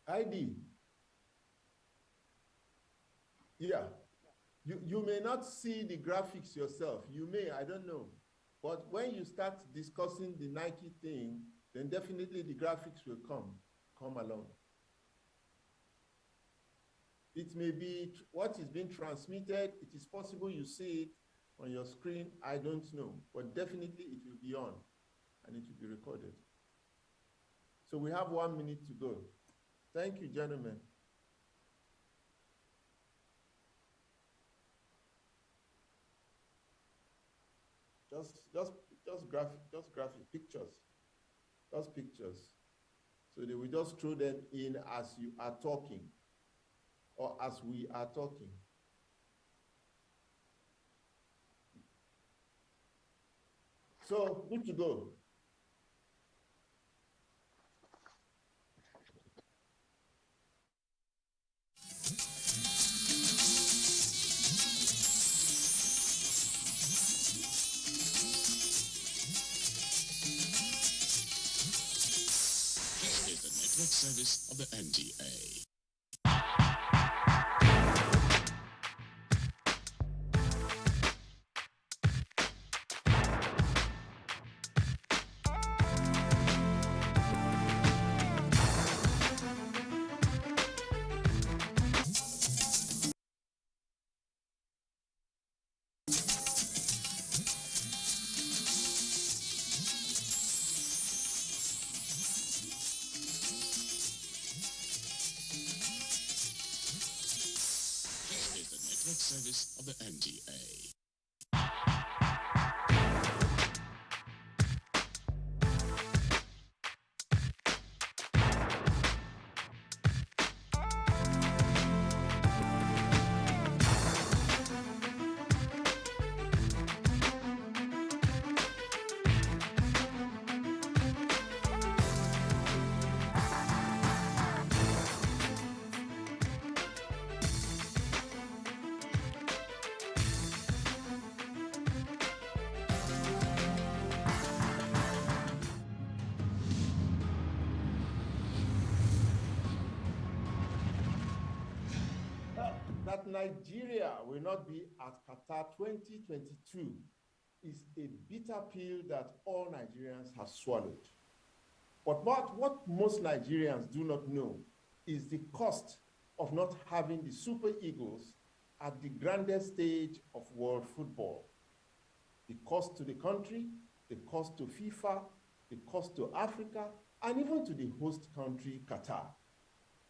ID. Yeah. You may not see the graphics yourself. You may, I don't know. But when you start discussing the Nike thing, then definitely the graphics will come along. It may be what is being transmitted. It is possible you see it on your screen. I don't know, but definitely it will be on and it will be recorded. So we have 1 minute to go. Thank you, gentlemen. Just graphic pictures, just pictures. So they will just throw them in as you are talking or as we are talking. So good to go. This is the network service of the NTA. Service of the NTA. That Nigeria will not be at Qatar 2022 is a bitter pill that all Nigerians have swallowed. But what most Nigerians do not know is the cost of not having the Super Eagles at the grandest stage of world football. The cost to the country, the cost to FIFA, the cost to Africa, and even to the host country, Qatar.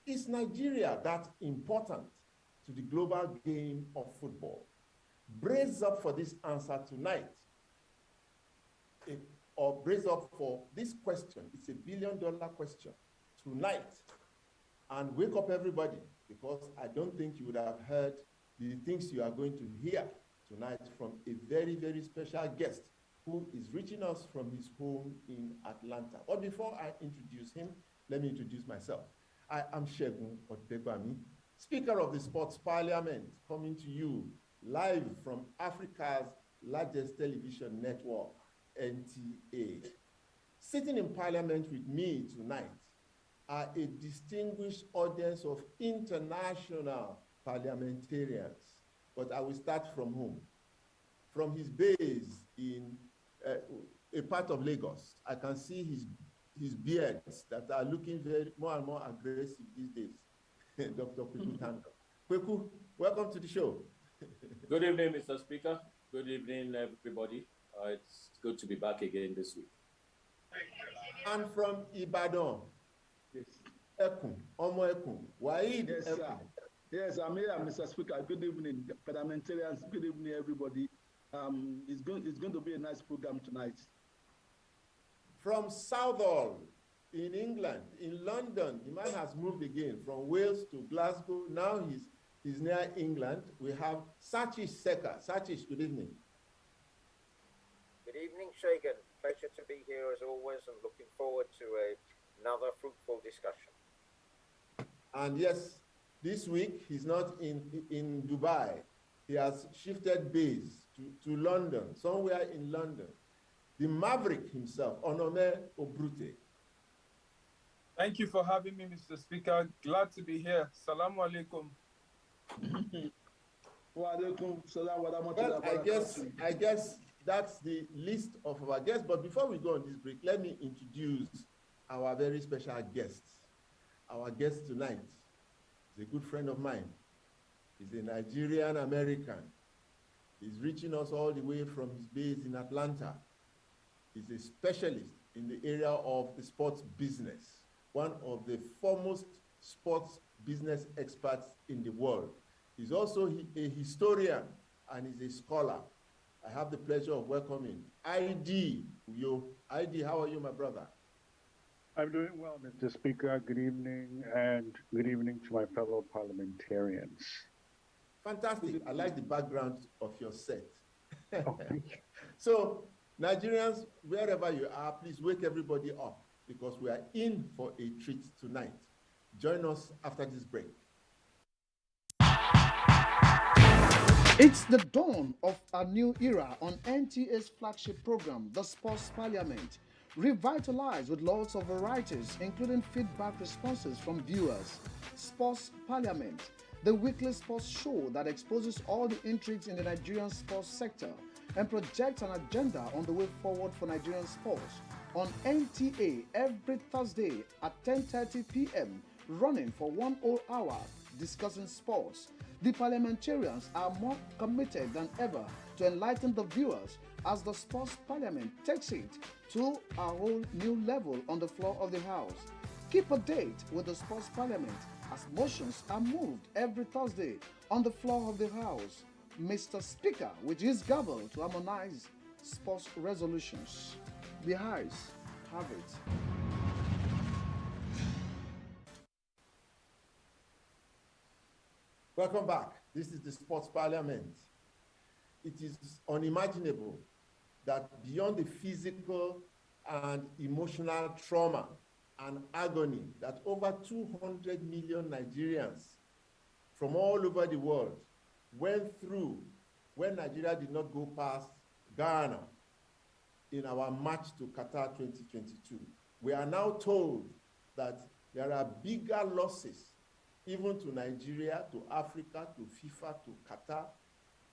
Is Nigeria that important to the global game of football? Brace up for this answer tonight, or brace up for this question. It's a billion-dollar question tonight. And wake up everybody, because I don't think you would have heard the things you are going to hear tonight from a very, very special guest who is reaching us from his home in Atlanta. But before I introduce him, let me introduce myself. I am Segun Odegbami, Speaker of the Sports Parliament, coming to you live from Africa's largest television network, NTA. Sitting in Parliament with me tonight are a distinguished audience of international parliamentarians. But I will start from whom? From his base in a part of Lagos. I can see his beards that are looking more and more aggressive these days. Dr. Kweku Tando. Kweku, welcome to the show. Good evening, Mr. Speaker. Good evening, everybody. It's good to be back again this week. And from Ibadan, yes. Ekun, Omo Ekun, Waid Yes, Ekun. sir. Yes, I'm here, Mr. Speaker. Good evening, parliamentarians. Good evening, everybody. It's going to be a nice program tonight. From Southall in England, in London, the man has moved again from Wales to Glasgow. Now he's near England. We have Sachish Seka. Sachish, good evening. Good evening, Segun. Pleasure to be here as always, and looking forward to another fruitful discussion. And yes, this week he's not in Dubai. He has shifted base to London, somewhere in London. The maverick himself, Onome Obrute. Thank you for having me, Mr. Speaker. Glad to be here. Salaam alaikum. Wa alaikum salam wa rahmatullahi Well, wa barakatuh. I guess that's the list of our guests. But before we go on this break, let me introduce our very special guest. Our guest tonight is a good friend of mine. He's a Nigerian American. He's reaching us all the way from his base in Atlanta. He's a specialist in the area of the sports business, one of the foremost sports business experts in the world. He's also a historian and he's a scholar. I have the pleasure of welcoming ID Uyo. ID, how are you, my brother? I'm doing well, Mr. Speaker. Good evening, and good evening to my fellow parliamentarians. Fantastic. I like the background of your set. Oh, thank you. So, Nigerians, wherever you are, please wake everybody up because we are in for a treat tonight. Join us after this break. It's the dawn of a new era on NTA's flagship program, The Sports Parliament, revitalized with lots of varieties, including feedback responses from viewers. Sports Parliament, the weekly sports show that exposes all the intrigues in the Nigerian sports sector and projects an agenda on the way forward for Nigerian sports. On NTA every Thursday at 10:30 p.m., running for 1 whole hour, discussing sports. The parliamentarians are more committed than ever to enlighten the viewers as the Sports Parliament takes it to a whole new level on the floor of the House. Keep a date with the Sports Parliament as motions are moved every Thursday on the floor of the House. Mr. Speaker, with his gavel to harmonize sports resolutions. The House have it. Welcome back. This is the Sports Parliament. It is unimaginable that beyond the physical and emotional trauma and agony that over 200 million Nigerians from all over the world went through when Nigeria did not go past Ghana in our march to Qatar 2022. We are now told that there are bigger losses even to Nigeria, to Africa, to FIFA, to Qatar.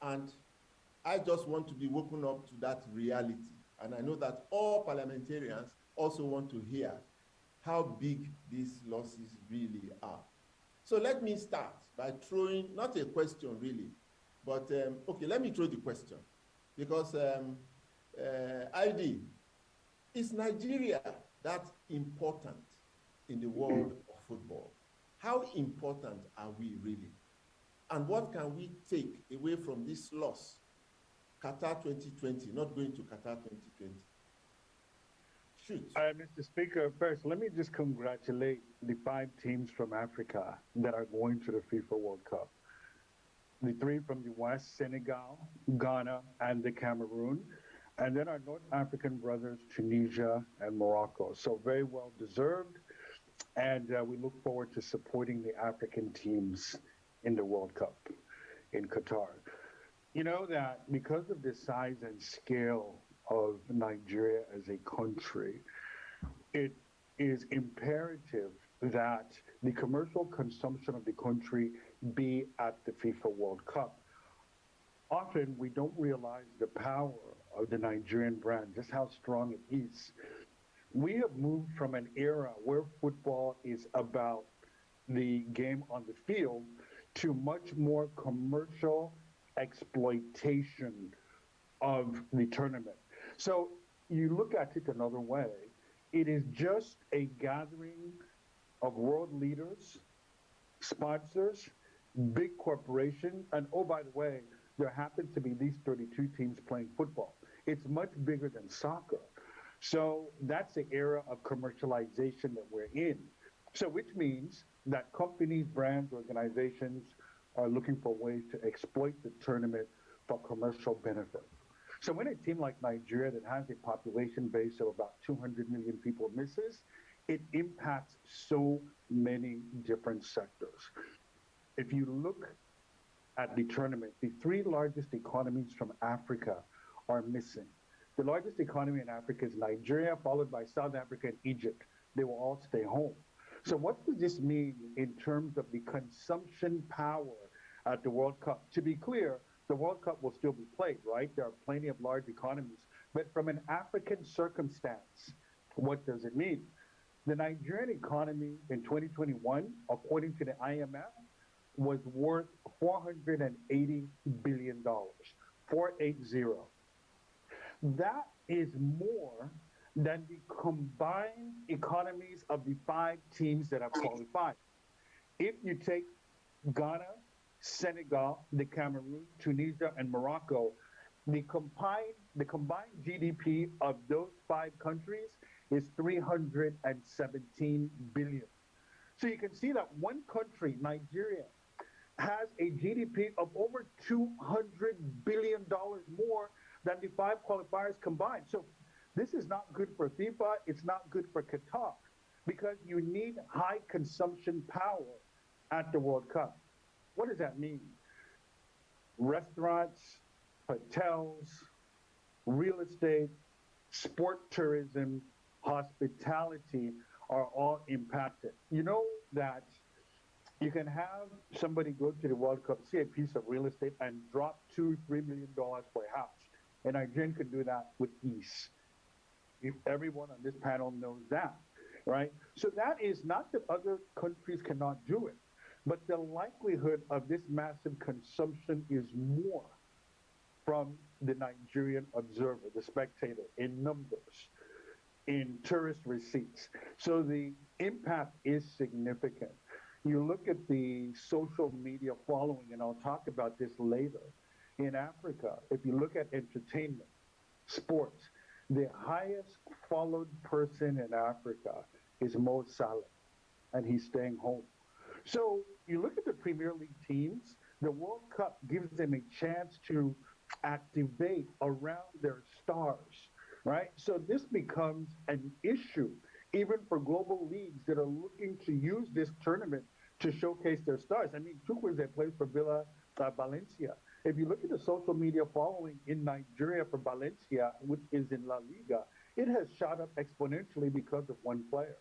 And I just want to be woken up to that reality. And I know that all parliamentarians also want to hear how big these losses really are. So let me start by throwing, not a question really, but okay, let me throw the question. Because ID, is Nigeria that important in the world of football? How important are we really? And what can we take away from this loss? Qatar 2020, not going to Qatar 2020. Shoot. Mr. Speaker, first, let me just congratulate the 5 teams from Africa that are going to the FIFA World Cup. The 3 from the West, Senegal, Ghana, and the Cameroon. And then our North African brothers, Tunisia and Morocco. So very well deserved. And we look forward to supporting the African teams in the World Cup in Qatar. You know that because of the size and scale of Nigeria as a country, it is imperative that the commercial consumption of the country be at the FIFA World Cup. Often we don't realize the power of the Nigerian brand, just how strong it is. We have moved from an era where football is about the game on the field to much more commercial exploitation of the tournament. So you look at it another way, it is just a gathering of world leaders, sponsors, big corporations, and oh, by the way, there happen to be these 32 teams playing football. It's much bigger than soccer. So that's the era of commercialization that we're in. So which means that companies, brands, organizations are looking for ways to exploit the tournament for commercial benefit. So when a team like Nigeria that has a population base of about 200 million people misses, it impacts so many different sectors. If you look at the tournament, the 3 largest economies from Africa are missing. The largest economy in Africa is Nigeria, followed by South Africa and Egypt. They will all stay home. So what does this mean in terms of the consumption power at the World Cup? To be clear, the World Cup will still be played, right? There are plenty of large economies. But from an African circumstance, what does it mean? The Nigerian economy in 2021, according to the IMF, was worth $480 billion, 480. That is more than the combined economies of the 5 teams that have qualified. If you take Ghana, Senegal, the Cameroon, Tunisia, and Morocco, the combined GDP of those 5 countries is 317 billion. So you can see that one country, Nigeria, has a GDP of over $200 billion more than the 5 qualifiers combined. So this is not good for FIFA. It's not good for Qatar because you need high consumption power at the World Cup. What does that mean? Restaurants, hotels, real estate, sport tourism, hospitality are all impacted. You know that you can have somebody go to the World Cup, see a piece of real estate and drop $2-3 million for a house. And Nigerian can do that with ease. If everyone on this panel knows that, right? So that is not that other countries cannot do it, but the likelihood of this massive consumption is more from the Nigerian observer, the spectator, in numbers, in tourist receipts. So the impact is significant. You look at the social media following, and I'll talk about this later. In Africa, if you look at entertainment, sports, the highest followed person in Africa is Mo Salah, and he's staying home. So you look at the Premier League teams, the World Cup gives them a chance to activate around their stars, right? So this becomes an issue even for global leagues that are looking to use this tournament to showcase their stars. I mean, Chukwueze plays for Valencia. If you look at the social media following in Nigeria for Valencia, which is in La Liga, it has shot up exponentially because of one player.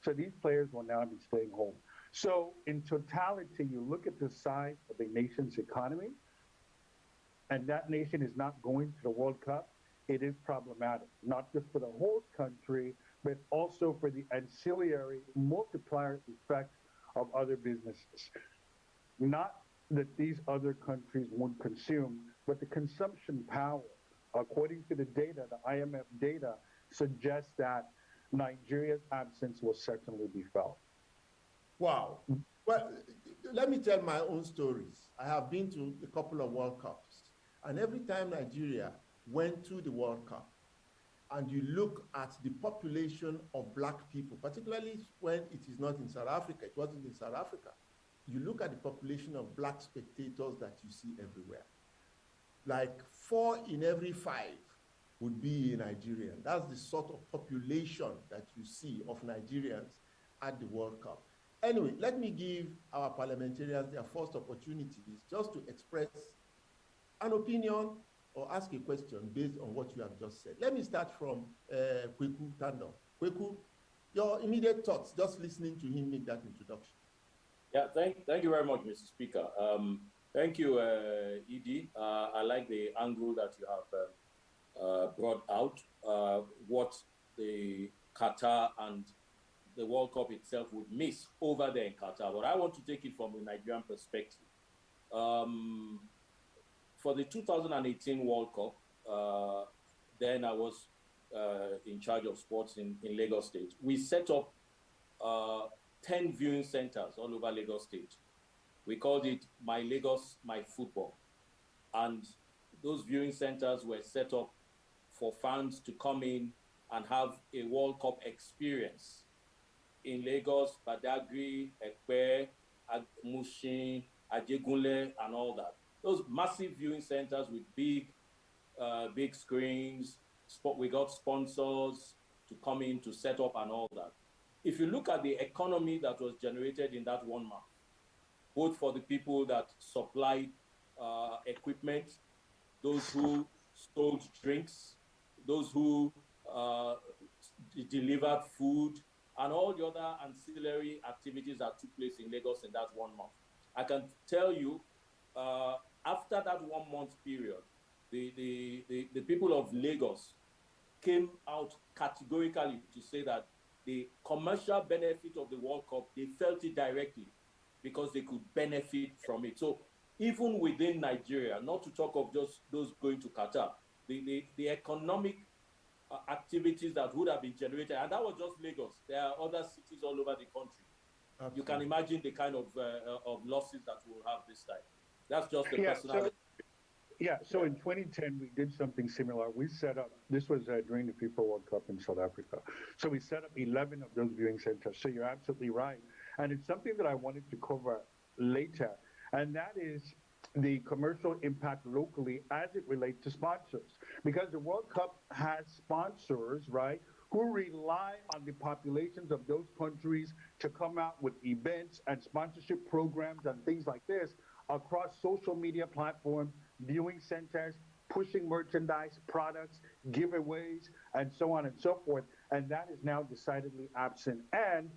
So these players will now be staying home. So in totality, you look at the size of a nation's economy, and that nation is not going to the World Cup, it is problematic, not just for the host country, but also for the ancillary multiplier effect of other businesses. Not that these other countries won't consume, but the consumption power, according to the data, the IMF data, suggests that Nigeria's absence will certainly be felt. Wow. Well, let me tell my own stories. I have been to a couple of World Cups, and every time Nigeria went to the World Cup, and you look at the population of Black people, particularly when it is not in South Africa, it wasn't in South Africa, you look at the population of Black spectators that you see everywhere. Like 4 in every 5 would be Nigerian. That's the sort of population that you see of Nigerians at the World Cup. Anyway, let me give our parliamentarians their first opportunities just to express an opinion or ask a question based on what you have just said. Let me start from Kweku Tandon. Kweku, your immediate thoughts, just listening to him make that introduction. Yeah, thank you very much, Mr. Speaker. Thank you, Edie. I like the angle that you have brought out, what the Qatar and the World Cup itself would miss over there in Qatar. But I want to take it from the Nigerian perspective. For the 2018 World Cup, then I was in charge of sports in Lagos State. We set up 10 viewing centers all over Lagos State. We called it My Lagos, My Football. And those viewing centers were set up for fans to come in and have a World Cup experience in Lagos, Badagry, Ekpe, Mushin, Ajegunle, and all that. Those massive viewing centers with big screens. We got sponsors to come in to set up and all that. If you look at the economy that was generated in that 1 month, both for the people that supplied equipment, those who sold drinks, those who delivered food, and all the other ancillary activities that took place in Lagos in that 1 month. I can tell you, after that 1 month period, the people of Lagos came out categorically to say that the commercial benefit of the World Cup, they felt it directly because they could benefit from it. So even within Nigeria, not to talk of just those going to Qatar, the economic activities that would have been generated, and that was just Lagos. There are other cities all over the country. Absolutely. You can imagine the kind of losses that we'll have this time. That's just the personal. So in 2010, we did something similar. We set up, this was during the FIFA World Cup in South Africa. So we set up 11 of those viewing centers. So you're absolutely right. And it's something that I wanted to cover later. And that is the commercial impact locally as it relates to sponsors. Because the World Cup has sponsors, right, who rely on the populations of those countries to come out with events and sponsorship programs and things like this across social media platforms, viewing centers, pushing merchandise, products, giveaways, and so on and so forth. And that is now decidedly absent. And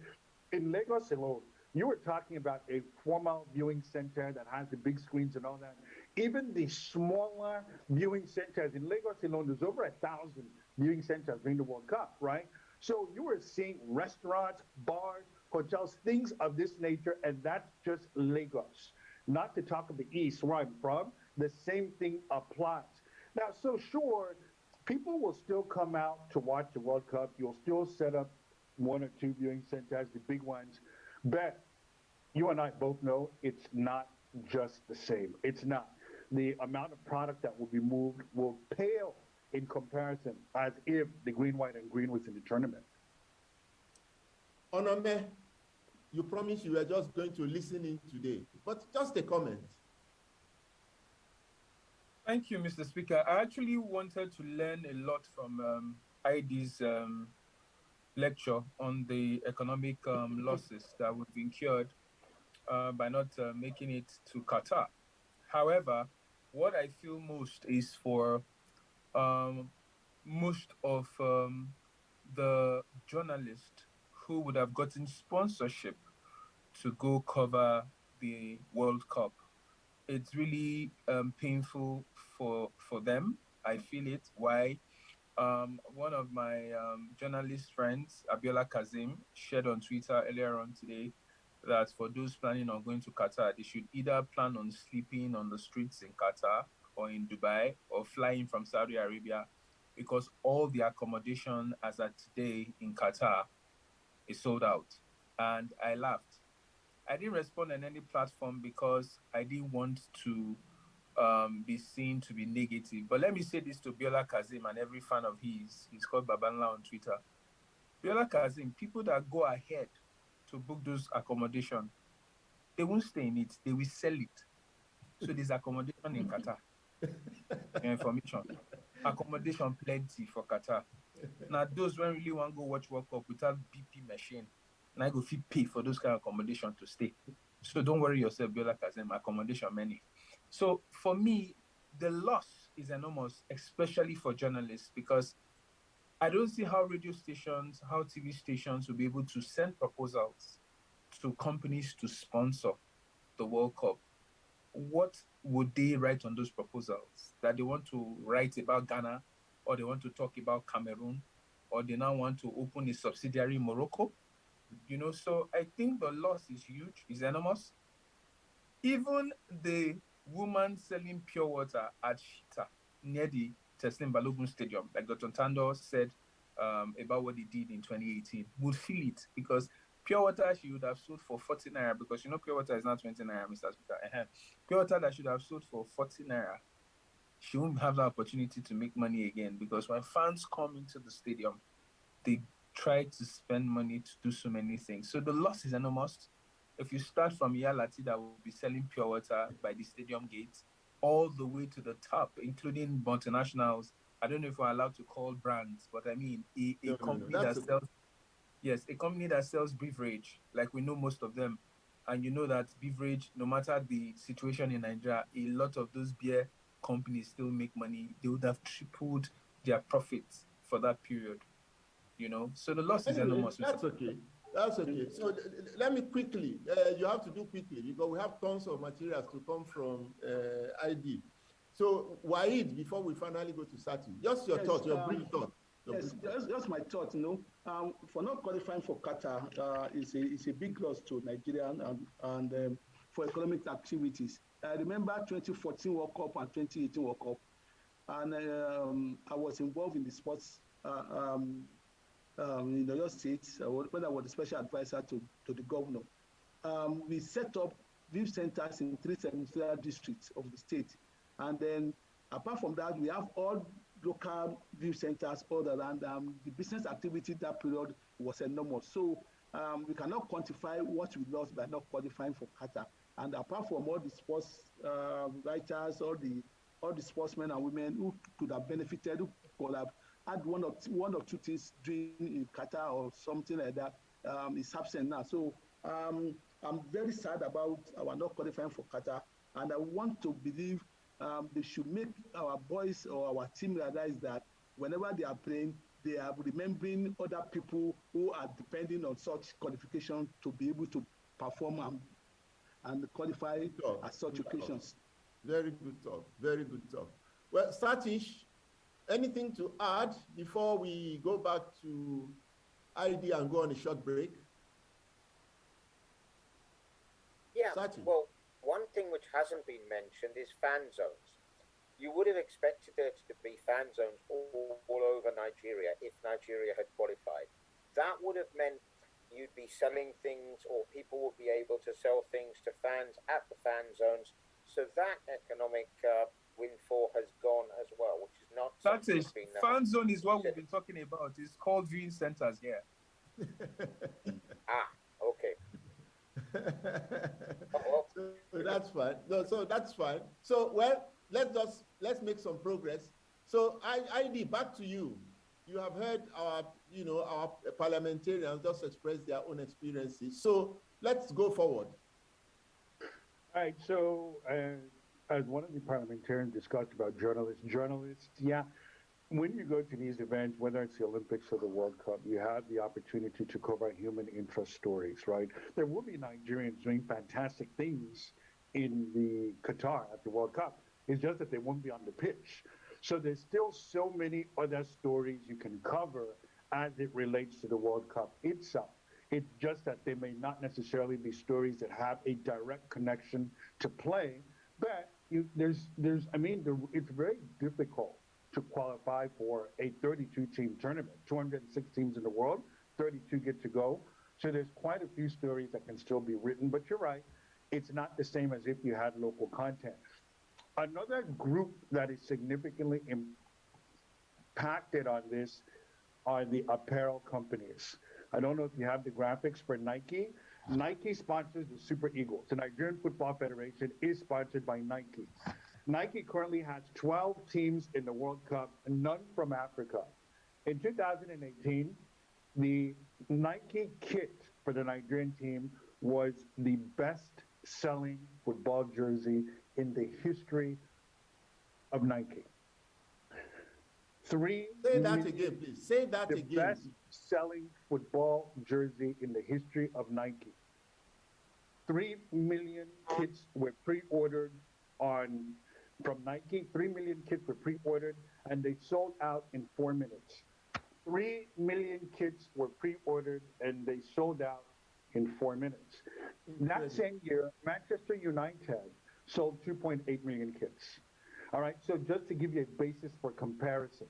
in Lagos alone, you were talking about a formal viewing center that has the big screens and all that. Even the smaller viewing centers in Lagos alone, there's over 1,000 viewing centers during the World Cup, right? So you were seeing restaurants, bars, hotels, things of this nature, and that's just Lagos. Not to talk of the East, where I'm from, the same thing applies. Now, so sure, people will still come out to watch the World Cup. You'll still set up 1 or 2 viewing centers, the big ones. But you and I both know it's not just the same. It's not. The amount of product that will be moved will pale in comparison as if the green, white, and green was in the tournament. Onome, you promised you were just going to listen in today, but just a comment. Thank you, Mr. Speaker. I actually wanted to learn a lot from ID's lecture on the economic losses that would be incurred by not making it to Qatar. However, what I feel most is for most of the journalists who would have gotten sponsorship to go cover the World Cup. It's really painful for them. I feel it. Why? One of my journalist friends, Abiola Kazim, shared on Twitter earlier on today that for those planning on going to Qatar, they should either plan on sleeping on the streets in Qatar or in Dubai or flying from Saudi Arabia, because all the accommodation as at today in Qatar is sold out. And I laughed. I didn't respond on any platform because I didn't want to be seen to be negative. But let me say this to Biola Kazim and every fan of his. He's called Babanla on Twitter. Biola Kazim, people that go ahead to book those accommodation, they won't stay in it. They will sell it. So there's accommodation in Qatar. Information. Accommodation plenty for Qatar. Now those when really want to go watch World Cup without BP machine, and I go fit pay for those kind of accommodation to stay. So don't worry yourself, Biola Kazim, accommodation many. So for me, the loss is enormous, especially for journalists, because I don't see how radio stations, how TV stations will be able to send proposals to companies to sponsor the World Cup. What would they write on those proposals? That they want to write about Ghana, or they want to talk about Cameroon, or they now want to open a subsidiary in Morocco? You know, so I think the loss is huge, is enormous. Even the woman selling pure water at Shita near the Teslim Balogun Stadium, like Dr. Tando said about what they did in 2018, would feel it, because pure water she would have sold for 40 naira, because you know pure water is not 20 naira, Mr. Speaker. Pure water that should have sold for 40 naira, she won't have the opportunity to make money again, because when fans come into the stadium, they try to spend money to do so many things. So the loss is enormous. If you start from Yalati that will be selling pure water by the stadium gates, all the way to the top, including multinationals. I don't know if we're allowed to call brands, but I mean a company that sells, yes, a company that sells beverage, like we know most of them. And you know that beverage, no matter the situation in Nigeria, a lot of those beer companies still make money. They would have tripled their profits for that period. So the loss is Anyway, enormous. that's okay. That's okay. So let me quickly, you have to do quickly because we have tons of materials to come from ID. So Waid, before we finally go to Sati, just your thoughts, your brief thoughts. Yes, just my thought. For not qualifying for Qatar is a big loss to Nigeria and for economic activities. I remember 2014 World Cup and 2018 World Cup, and I was involved in the sports in Oyo State when I was the special advisor to the governor. We set up view centers in 3 senatorial districts of the state, and then apart from that, we have all local view centers all around. The business activity that period was enormous. So we cannot quantify what we lost by not qualifying for Qatar. And apart from all the sports writers, all the sportsmen and women who could have benefited, who could have had one or two things doing in Qatar or something like that, is absent now. So I'm very sad about our not qualifying for Qatar, and I want to believe they should make our boys or our team realize that whenever they are playing, they are remembering other people who are depending on such qualification to be able to perform and qualify at such occasions. Very good talk. Very good talk. Well, Satish, anything to add before we go back to ID and go on a short break? Yeah, Satish. well, one thing which hasn't been mentioned is fan zones. You would have expected there to be fan zones all over Nigeria if Nigeria had qualified. That would have meant you'd be selling things, or people would be able to sell things to fans at the fan zones. So that economic windfall has gone as well, which is not That is, something fan zone is what we've been talking about. It's called viewing centers here. Okay. So that's fine. No, so that's fine. So well, let's make some progress. So ID, back to you. You have heard our parliamentarians just express their own experiences. So let's go forward. All right. So as one of the parliamentarians discussed about journalists, yeah, when you go to these events, whether it's the Olympics or the World Cup, you have the opportunity to cover human interest stories, right? There will be Nigerians doing fantastic things in the Qatar at the World Cup. It's just that they won't be on the pitch. So there's still so many other stories you can cover as it relates to the World Cup itself. It's just that they may not necessarily be stories that have a direct connection to play, but it's very difficult to qualify for a 32-team tournament. 206 teams in the world, 32 get to go. So there's quite a few stories that can still be written, but you're right, it's not the same as if you had local content. Another group that is significantly impacted on this are the apparel companies. I don't know if you have the graphics for Nike. Nike sponsors the Super Eagles. The Nigerian Football Federation is sponsored by Nike. Nike currently has 12 teams in the World Cup, none from Africa. In 2018, the Nike kit for the Nigerian team was the best-selling football jersey in the history of Nike. Say that again, please. Say that again. The best-selling football jersey in the history of Nike. 3 million kits were pre-ordered from Nike. 3 million kits were pre-ordered, and they sold out in 4 minutes. 3 million kits were pre-ordered, and they sold out in 4 minutes. That same year, Manchester United sold 2.8 million kits. All right, so just to give you a basis for comparison.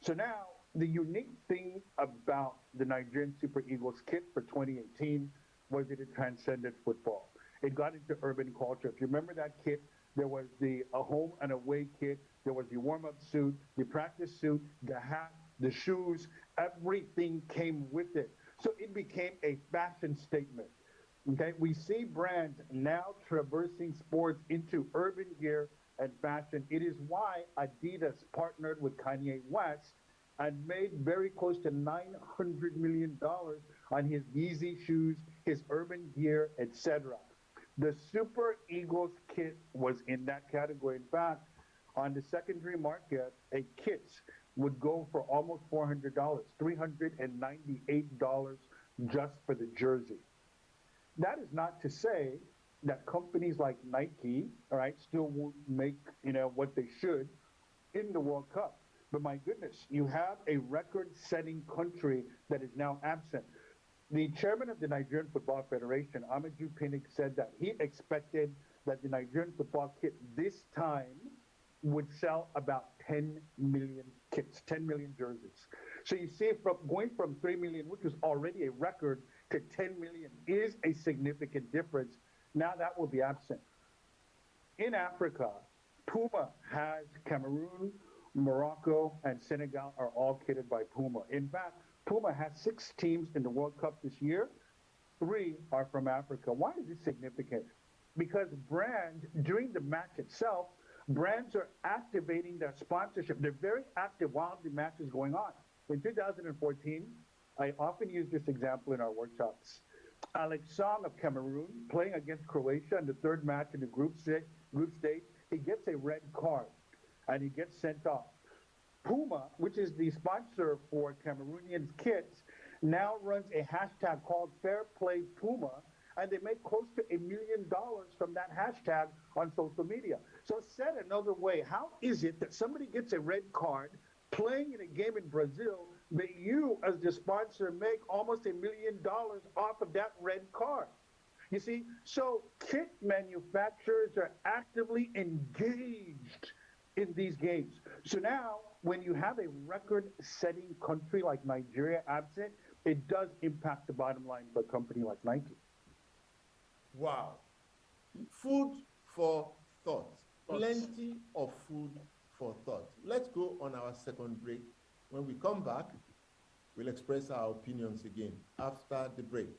So now, the unique thing about the Nigerian Super Eagles kit for 2018 was that it transcended football. It got into urban culture. If you remember that kit, there was a home and away kit, there was the warm-up suit, the practice suit, the hat, the shoes, everything came with it. So it became a fashion statement. Okay, we see brands now traversing sports into urban gear and fashion. It is why Adidas partnered with Kanye West and made very close to $900 million on his Yeezy shoes, his urban gear, etc. The Super Eagles kit was in that category. In fact, on the secondary market, a kit would go for almost $400, $398 just for the jersey. That is not to say that companies like Nike, all right, still won't make, what they should in the World Cup. But my goodness, you have a record-setting country that is now absent. The chairman of the Nigerian Football Federation, Amaju Pinnick, said that he expected that the Nigerian football kit this time would sell about 10 million kits, 10 million jerseys. So you see, from going from 3 million, which was already a record, to 10 million is a significant difference. Now that will be absent. In Africa, Puma has Cameroon, Morocco, and Senegal are all kitted by Puma. In fact, Puma has 6 teams in the World Cup this year. 3 are from Africa. Why is this significant? Because during the match itself, brands are activating their sponsorship. They're very active while the match is going on. In 2014, I often use this example in our workshops. Alex Song of Cameroon, playing against Croatia in the 3rd match in the group stage, he gets a red card and he gets sent off. Puma, which is the sponsor for Cameroonians kits, now runs a hashtag called Fair Play Puma, and they make close to $1 million from that hashtag on social media. So said another way, how is it that somebody gets a red card playing in a game in Brazil, but you as the sponsor make almost $1 million off of that red card? You see, so kit manufacturers are actively engaged in these games. So now, when you have a record-setting country like Nigeria absent, it does impact the bottom line for a company like Nike. Wow. Food for thought. Plenty of food for thought. Let's go on our second break. When we come back, we'll express our opinions again after the break.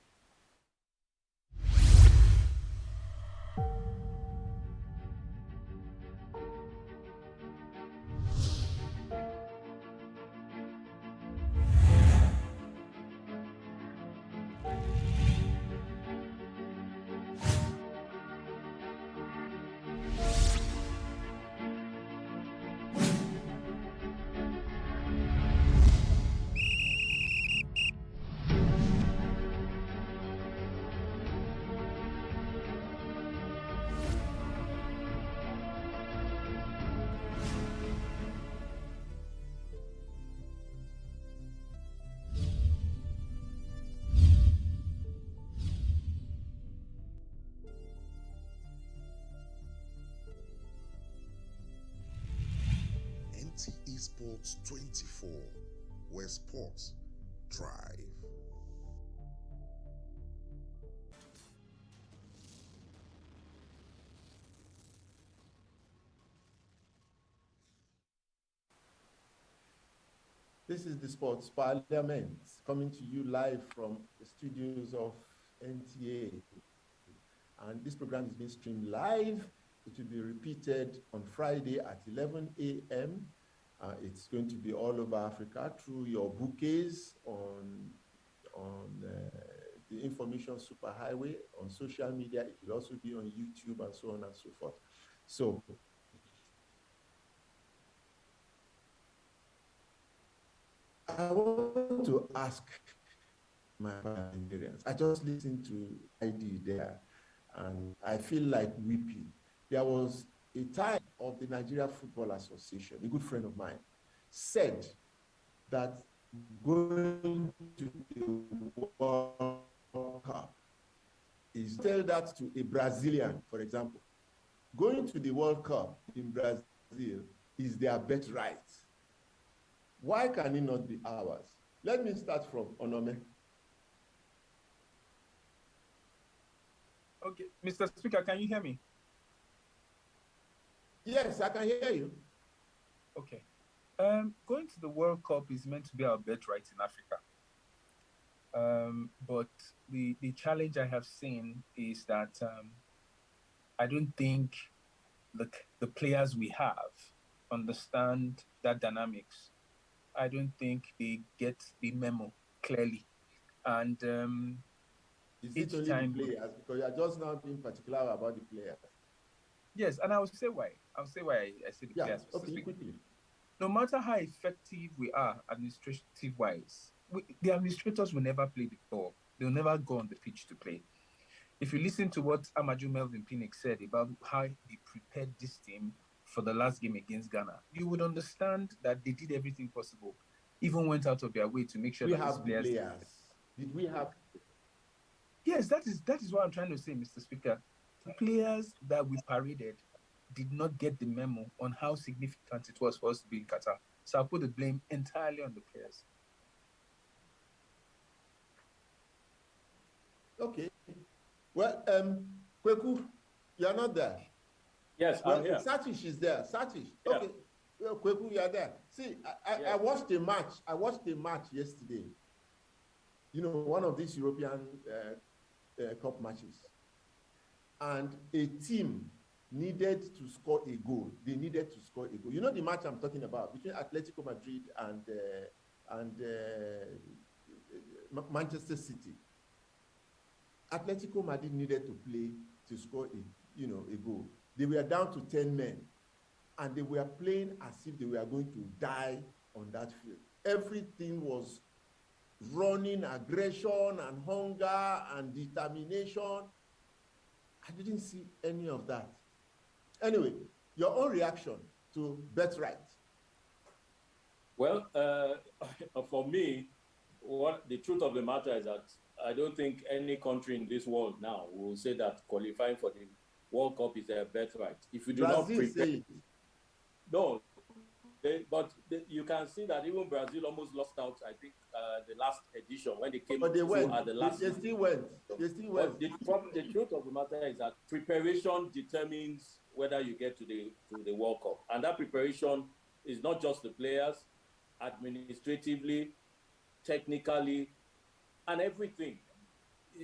Esports 24, where sports thrive. This is the Sports Parliament coming to you live from the studios of NTA. And this program is being streamed live. It will be repeated on Friday at 11 a.m. It's going to be all over Africa through your bouquets on the information superhighway, on social media. It will also be on YouTube and so on and so forth. So I want to ask my Nigerians. I just listened to ID there, and I feel like weeping. There was a time of the Nigeria Football Association, a good friend of mine, said that going to the World Cup is, tell that to a Brazilian, for example, going to the World Cup in Brazil is their birthright. Why can it not be ours? Let me start from Onome. Okay, Mr. Speaker, can you hear me? Yes, I can hear you. Okay. Going to the World Cup is meant to be our birthright in Africa. But the challenge I have seen is that I don't think the players we have understand that dynamics. I don't think they get the memo clearly. And is it only the players? Because you are just now being particular about the players. Yes, and I will say why. I will say why I say the players specifically. Okay, quickly. no matter how effective we are administrative wise, the administrators will never play the ball. They'll never go on the pitch to play. If you listen to what Amaju Melvin Pinnick said about how they prepared this team for the last game against Ghana, you would understand that they did everything possible, even went out of their way to make sure We that have these players. Did we have? Yes, that is what I'm trying to say, Mr. Speaker. The players that we paraded did not get the memo on how significant it was for us to be in Qatar. So I'll put the blame entirely on the players. Okay. Well, Kweku, you're not there. Yes, Well, I'm here. Satish is there. Satish. Yeah. Okay. Well, Kweku, you're there. See, I watched a match. I watched a match yesterday. You know, one of these European Cup matches. And a team needed to score a goal. They needed to score a goal. You know the match I'm talking about between Atletico Madrid and Manchester City. Atletico Madrid needed to play to score a goal. They were down to 10 men, and they were playing as if they were going to die on that field. Everything was running, aggression and hunger and determination. I didn't see any of that. Anyway, your own reaction to Birthright. Well, for me, what the truth of the matter is that I don't think any country in this world now will say that qualifying for the World Cup is their birthright. If you do Brazil not prepare, say it. No, you can see that even Brazil almost lost out. I think the last edition when they came But they went. at the last. They still went. They still went. The truth of the matter is that preparation determines whether you get to the World Cup, and that preparation is not just the players, administratively, technically, and everything.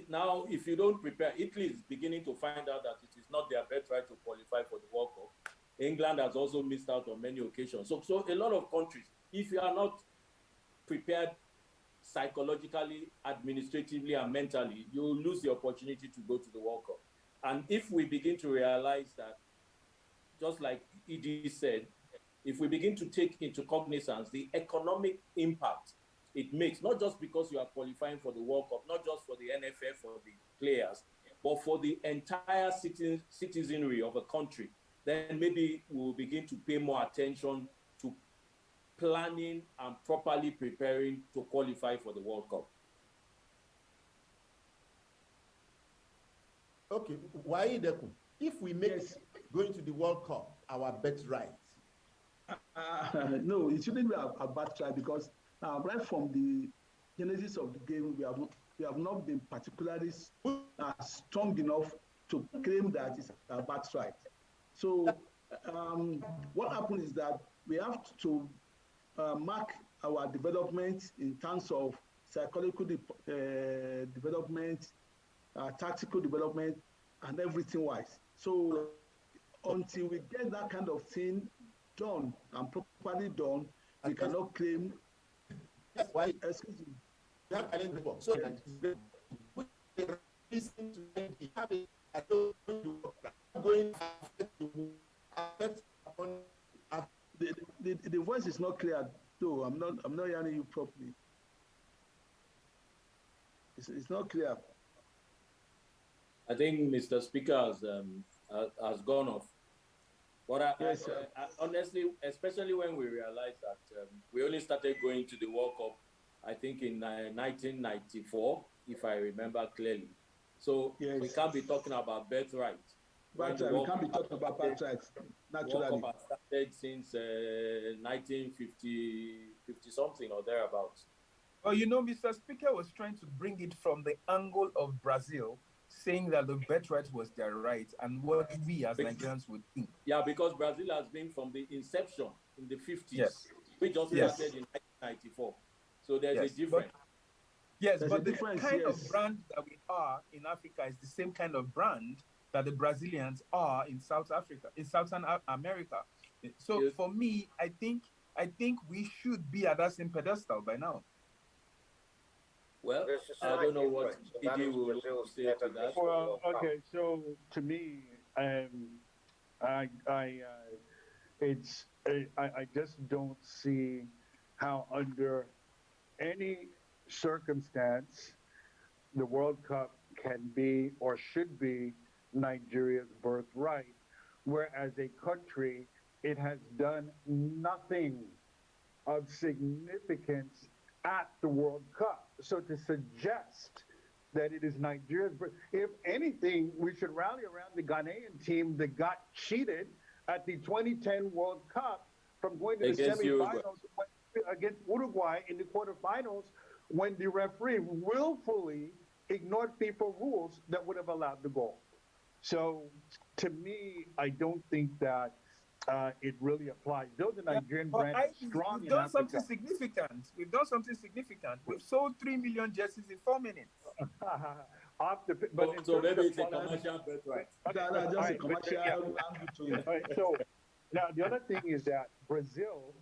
Now, if you don't prepare, Italy is beginning to find out that it is not their birthright to qualify for the World Cup. England has also missed out on many occasions. So a lot of countries, if you are not prepared psychologically, administratively, and mentally, you will lose the opportunity to go to the World Cup. And if we begin to realize that, just like Edie said, if we begin to take into cognizance the economic impact it makes, not just because you are qualifying for the World Cup, not just for the NFF, for the players, but for the entire citizenry of a country, then maybe we'll begin to pay more attention to planning and properly preparing to qualify for the World Cup. Okay, why Deku? If we make going to the World Cup our birthright. No, it shouldn't be a birthright because right from the genesis of the game, we have not been particularly strong enough to claim that it's a birthright. So what happened is that we have to mark our development in terms of psychological development, tactical development, and everything wise. So until we get that kind of thing done and properly done, we cannot claim. That's why. Excuse me. We have talent report. So that we listen to them. We have it. I don't going to affect upon. The voice is not clear, though. I'm not hearing you properly. It's not clear. I think Mr. Speaker has gone off. But Yes, I honestly, especially when we realized that we only started going to the World Cup, I think in 1994, if I remember clearly. So Yes. we can't be talking about birthright. Birthright. We can't be talking about birthright naturally. World Cup has started since 1950 something or thereabouts. Well, you know, Mr. Speaker was trying to bring it from the angle of Brazil, saying that the birthright was their right and what we as Nigerians would think. Yeah, because Brazil has been from the inception in the 50s. Yes. We just started in 1994. So there's a difference. But the kind of brand that we are in Africa is the same kind of brand that the Brazilians are in South Africa, in Southern America. So for me, I think we should be at that same pedestal by now. Well, I don't know what Edie will say to that. Well, okay, so to me, I just don't see how under any circumstance the World Cup can be or should be Nigeria's birthright, whereas a country, it has done nothing of significance at the World Cup. So to suggest that it is Nigeria's, if anything, we should rally around the Ghanaian team that got cheated at the 2010 World Cup from going to the semifinals against Uruguay in the quarterfinals when the referee willfully ignored FIFA rules that would have allowed the goal. So to me, I don't think that it really applies. Though the Nigerian brand is strong we've in done Africa. something significant. We've done something significant. We've sold 3 million jerseys in 4 minutes. So maybe it's a commercial birthright. Just a commercial angle to it. Right, so now the other thing is that Brazil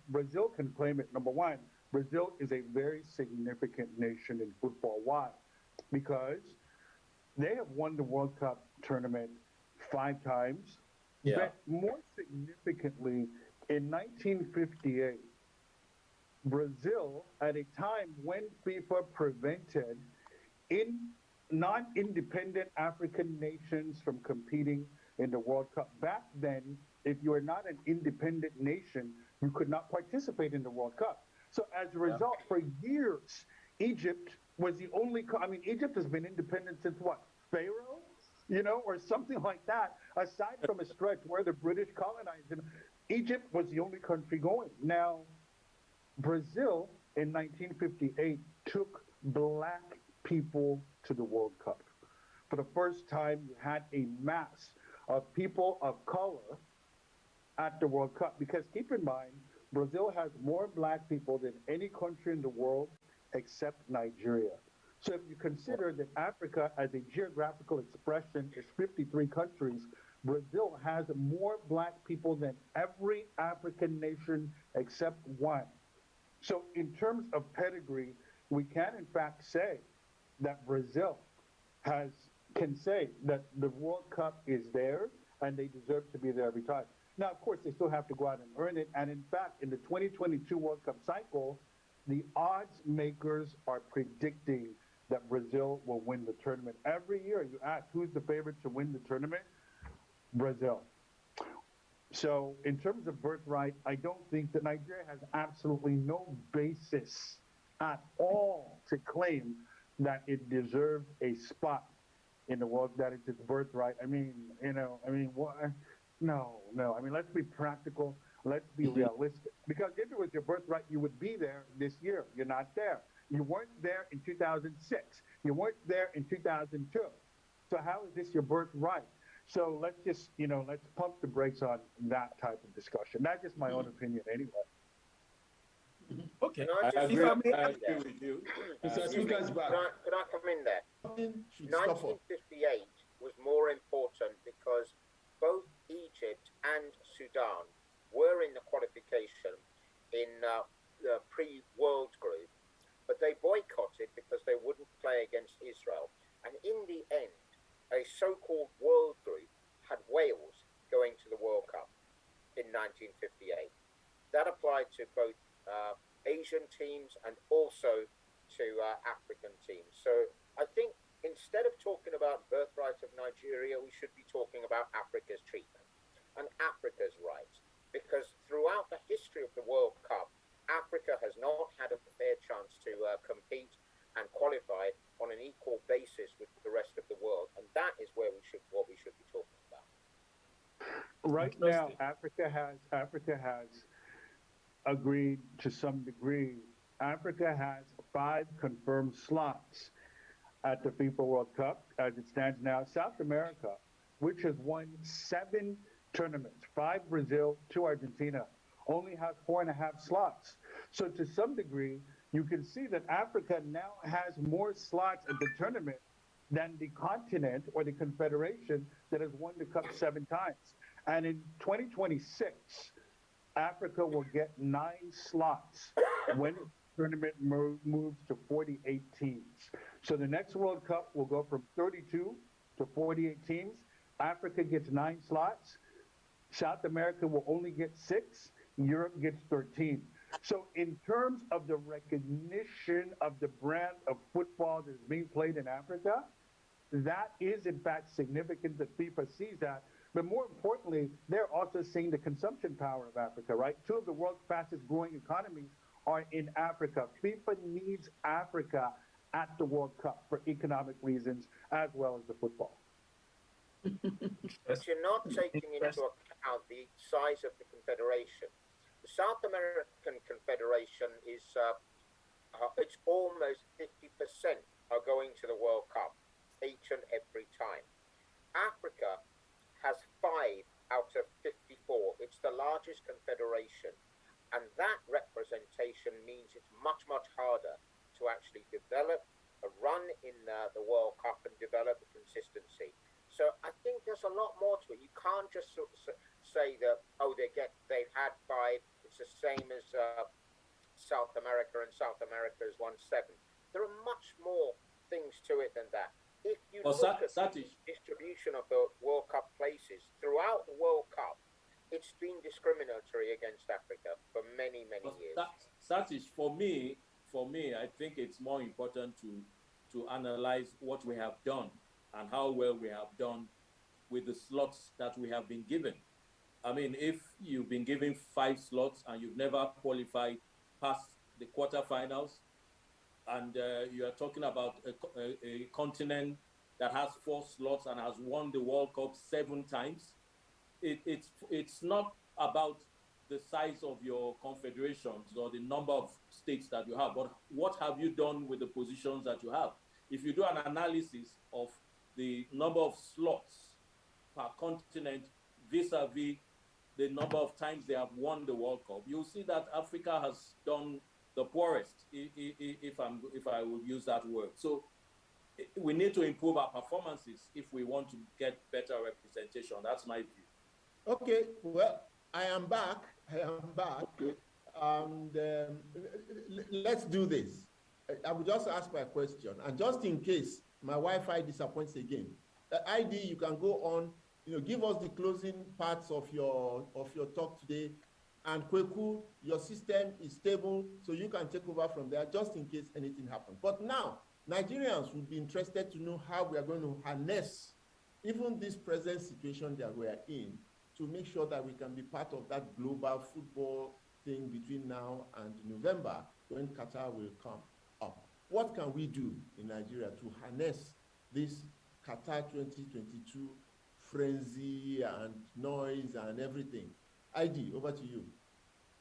can claim it. Number one, Brazil is a very significant nation in football. Why? Because they have won the World Cup tournament 5 times. Yeah. But more significantly, in 1958, Brazil, at a time when FIFA prevented non-independent African nations from competing in the World Cup. Back then, if you were not an independent nation, you could not participate in the World Cup. So as a result, for years, Egypt was the only, Egypt has been independent since what? Pharaoh? Or something like that. Aside from a stretch where the British colonized them, Egypt was the only country going. Now, Brazil in 1958 took black people to the World Cup. For the first time, you had a mass of people of color at the World Cup. Because keep in mind, Brazil has more black people than any country in the world except Nigeria. So if you consider that Africa as a geographical expression is 53 countries, Brazil has more black people than every African nation except one. So in terms of pedigree, we can in fact say that Brazil can say that the World Cup is theirs and they deserve to be there every time. Now, of course, they still have to go out and earn it. And in fact, in the 2022 World Cup cycle, the odds makers are predicting that Brazil will win the tournament. Every year you ask, who's the favorite to win the tournament? Brazil. So in terms of birthright, I don't think that Nigeria has absolutely no basis at all to claim that it deserves a spot in the world, that it's its birthright. What? No. Let's be practical. Let's be realistic. Because if it was your birthright, you would be there this year. You're not there. You weren't there in 2006. You weren't there in 2002. So how is this your birthright? So let's just, let's pump the brakes on that type of discussion. That's just my own opinion anyway. Okay. I agree with you. Mr. Speaker's back. Could I come in there? Nothing should stop us. 1958 was more important because both Egypt and Sudan were in the qualification in the pre-World Group, but they boycotted because they wouldn't play against Israel. And in the end, a so-called World Group had Wales going to the World Cup in 1958. That applied to both Asian teams and also to African teams. So I think instead of talking about birthright of Nigeria, we should be talking about Africa's treatment and Africa's rights. Because throughout the history of the World Cup, Africa has not had a fair chance to compete and qualify on an equal basis with the rest of the world. And that is what we should be talking about. Right now, Africa has agreed to some degree. Africa has 5 confirmed slots at the FIFA World Cup as it stands now. South America, which has won 7 tournaments, 5 Brazil, 2 Argentina, only has 4.5 slots. So to some degree, you can see that Africa now has more slots at the tournament than the continent or the confederation that has won the cup 7 times. And in 2026, Africa will get 9 slots when the tournament moves to 48 teams. So the next World Cup will go from 32 to 48 teams. Africa gets 9 slots. South America will only get 6, Europe gets 13. So, in terms of the recognition of the brand of football that is being played in Africa, that is in fact significant that FIFA sees that. But more importantly, they're also seeing the consumption power of Africa, right? 2 of the world's fastest growing economies are in Africa. FIFA needs Africa at the World Cup for economic reasons as well as the football. But you're not taking into account the size of the confederation. The South American Confederation is it's almost 50% are going to the World Cup each and every time. Africa has 5 out of 54. It's the largest confederation, and that representation means it's much, much harder to actually develop a run in the World Cup and develop a consistency. So I think there's a lot more to it. You can't just sort of say that, oh, they've had 5. It's the same as South America, and South America has won 7. There are much more things to it than that. If you look at the distribution of the World Cup places throughout the World Cup, it's been discriminatory against Africa for many, many years. Satish, for me, I think it's more important to analyze what we have done and how well we have done with the slots that we have been given. I mean, if you've been given 5 slots and you've never qualified past the quarterfinals, and you are talking about a continent that has 4 slots and has won the World Cup 7 times, it's not about the size of your confederations or the number of states that you have, but what have you done with the positions that you have? If you do an analysis of the number of slots per continent vis-a-vis the number of times they have won the World Cup, you'll see that Africa has done the poorest, if I would use that word. So we need to improve our performances if we want to get better representation. That's my view. Okay, well, I am back. Okay. And let's do this. I will just ask my question, and just in case my Wi-Fi disappoints again, ID, you can go on. Give us the closing parts of your talk today. And Kweku, your system is stable, so you can take over from there just in case anything happens. But now, Nigerians would be interested to know how we are going to harness even this present situation that we are in to make sure that we can be part of that global football thing between now and November when Qatar will come up. What can we do in Nigeria to harness this Qatar 2022 frenzy and noise and everything? ID, over to you.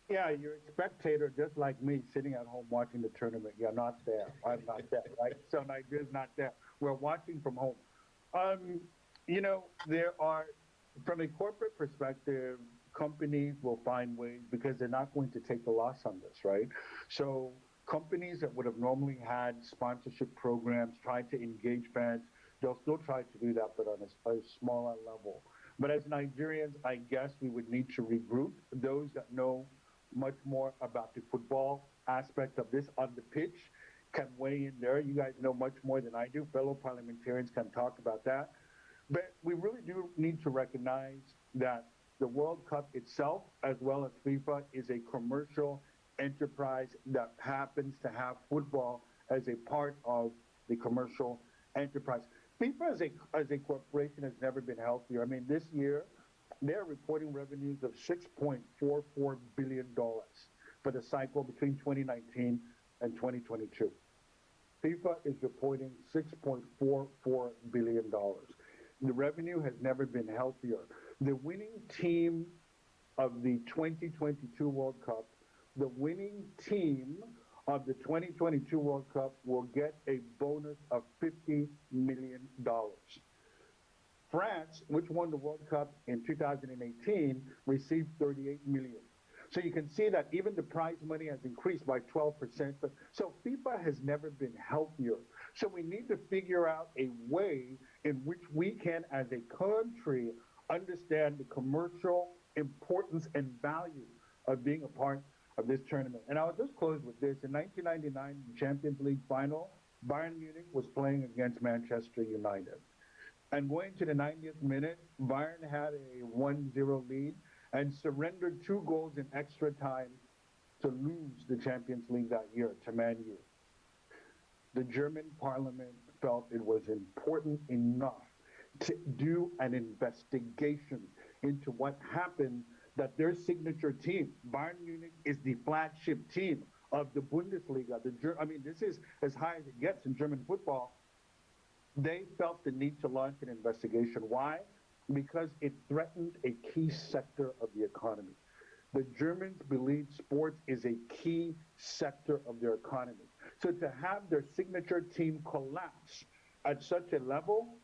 Yeah, you're a spectator just like me sitting at home watching the tournament. You're not there. I'm not there, right? So Nigeria's not there. We're watching from home. There are, from a corporate perspective, companies will find ways because they're not going to take the loss on this, right? So companies that would have normally had sponsorship programs, trying to engage fans, they'll still try to do that, but on a smaller level. But as Nigerians, I guess we would need to regroup. Those that know much more about the football aspect of this on the pitch can weigh in there. You guys know much more than I do. Fellow parliamentarians can talk about that. But we really do need to recognize that the World Cup itself, as well as FIFA, is a commercial enterprise that happens to have football as a part of the commercial enterprise. FIFA as a corporation has never been healthier. I mean, this year, they're reporting revenues of $6.44 billion for the cycle between 2019 and 2022. FIFA is reporting $6.44 billion. The revenue has never been healthier. The winning team of the 2022 World Cup, the winning team of the 2022 World Cup will get a bonus of $50 million. France, which won the World Cup in 2018, received $38 million. So you can see that even the prize money has increased by 12%. So FIFA has never been healthier. So we need to figure out a way in which we can, as a country, understand the commercial importance and value of being a part of this tournament. And I'll just close with this. In 1999 Champions League final, Bayern Munich was playing against Manchester United. And going to the 90th minute, Bayern had a 1-0 lead and surrendered 2 goals in extra time to lose the Champions League that year to Man U. The German parliament felt it was important enough to do an investigation into what happened, that their signature team, Bayern Munich, is the flagship team of the Bundesliga. This is as high as it gets in German football. They felt the need to launch an investigation. Why? Because it threatened a key sector of the economy. The Germans believe sports is a key sector of their economy. So to have their signature team collapse at such a level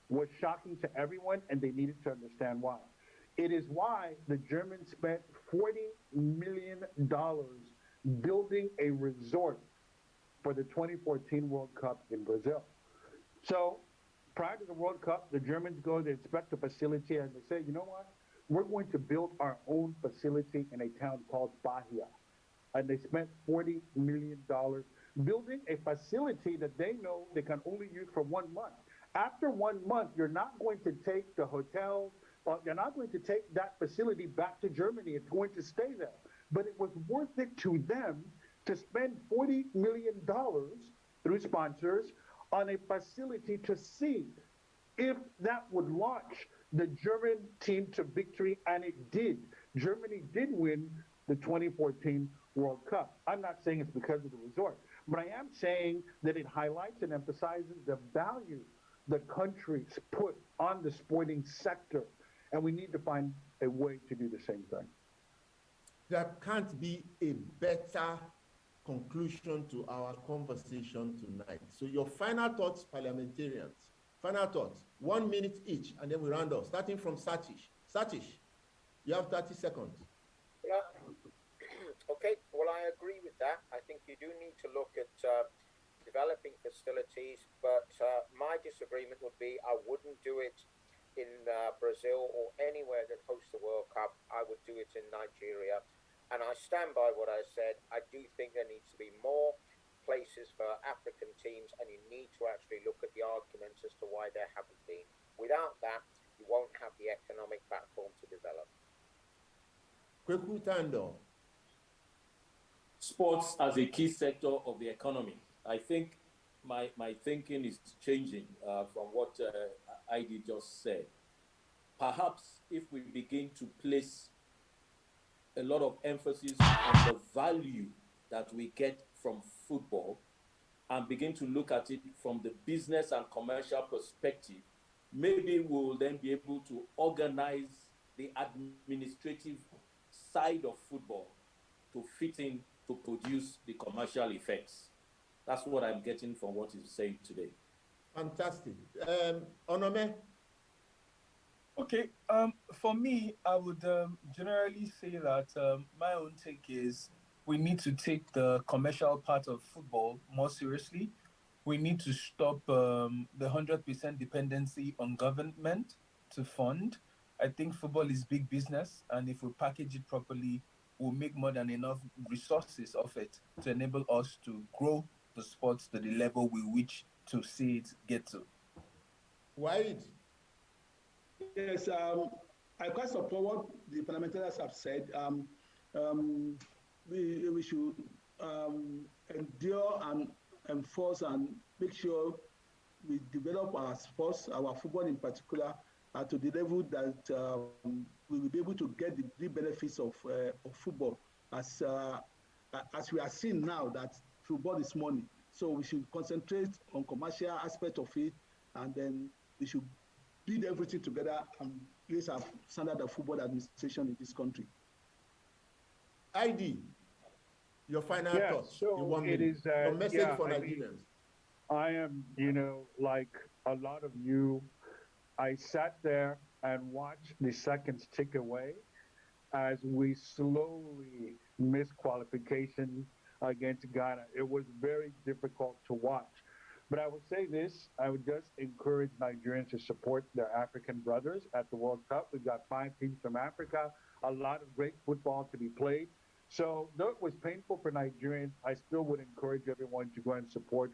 was shocking to everyone, and they needed to understand why. It is why the Germans spent $40 million building a resort for the 2014 World Cup in Brazil. So prior to the World Cup, the Germans go to inspect the facility and they say, you know what? We're going to build our own facility in a town called Bahia. And they spent $40 million building a facility that they know they can only use for 1 month. After 1 month, you're not going to take the hotels, you're not going to take that facility back to Germany. It's going to stay there. But it was worth it to them to spend $40 million through sponsors on a facility to see if that would launch the German team to victory, and it did. Germany did win the 2014 World Cup. I'm not saying it's because of the resort, but I am saying that it highlights and emphasizes the value the countries put on the sporting sector, and we need to find a way to do the same thing. There can't be a better conclusion to our conversation tonight. So your final thoughts, parliamentarians, final thoughts, 1 minute each, and then we round off, starting from Satish. Satish, you have 30 seconds. Okay, well, I agree with that. I think you do need to look at developing facilities, but my disagreement would be I wouldn't do it in Brazil or anywhere that hosts the World Cup. I would do it in Nigeria. And I stand by what I said. I do think there needs to be more places for African teams, and you need to actually look at the arguments as to why there haven't been. Without that, you won't have the economic platform to develop. Kweku Tando. Sports as a key sector of the economy. I think my thinking is changing from what ID just said. Perhaps if we begin to place a lot of emphasis on the value that we get from football and begin to look at it from the business and commercial perspective, maybe we'll then be able to organize the administrative side of football to fit in to produce the commercial effects. That's what I'm getting from what he's saying today. Fantastic. Onome? Okay, for me, I would generally say that my own take is we need to take the commercial part of football more seriously. We need to stop the 100% dependency on government to fund. I think football is big business, and if we package it properly, we'll make more than enough resources of it to enable us to grow the sports to the level we wish to see it get to. Wide. Yes, I quite support what the parliamentarians have said. We should endure and enforce and make sure we develop our sports, our football in particular, to the level that we will be able to get the real benefits of football. As we are seeing now that football is money, so we should concentrate on commercial aspect of it, and then we should build everything together and raise our standard of football administration in this country. ID, your final thoughts. So in 1 minute. it is, your message for Nigerians. I am, like a lot of you, I sat there and watched the seconds tick away as we slowly missed qualification against Ghana. It was very difficult to watch. But I would say this, I would just encourage Nigerians to support their African brothers at the World Cup. We've got 5 teams from Africa, a lot of great football to be played. So though it was painful for Nigerians, I still would encourage everyone to go and support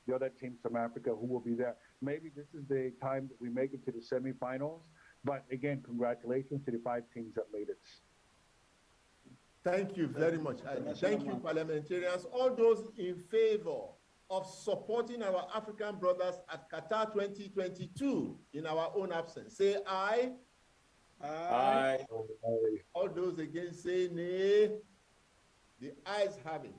the other teams from Africa who will be there. Maybe this is the time that we make it to the semifinals. But again, congratulations to the 5 teams that made it. Thank you very much, Ivy. Thank you, parliamentarians. All those in favor of supporting our African brothers at Qatar 2022 in our own absence, say aye. Aye. All those against, say nay. The ayes have it.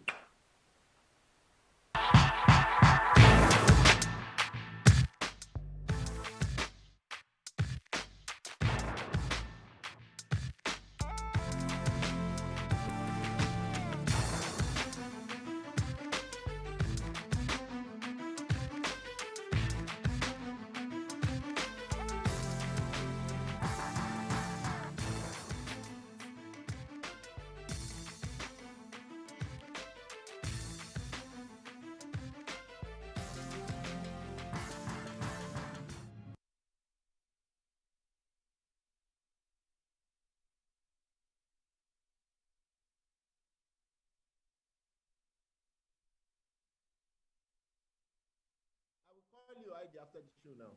I will call you ID after the show now.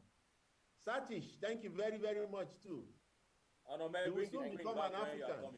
Satish, thank you very, very much too. And You will soon become an African.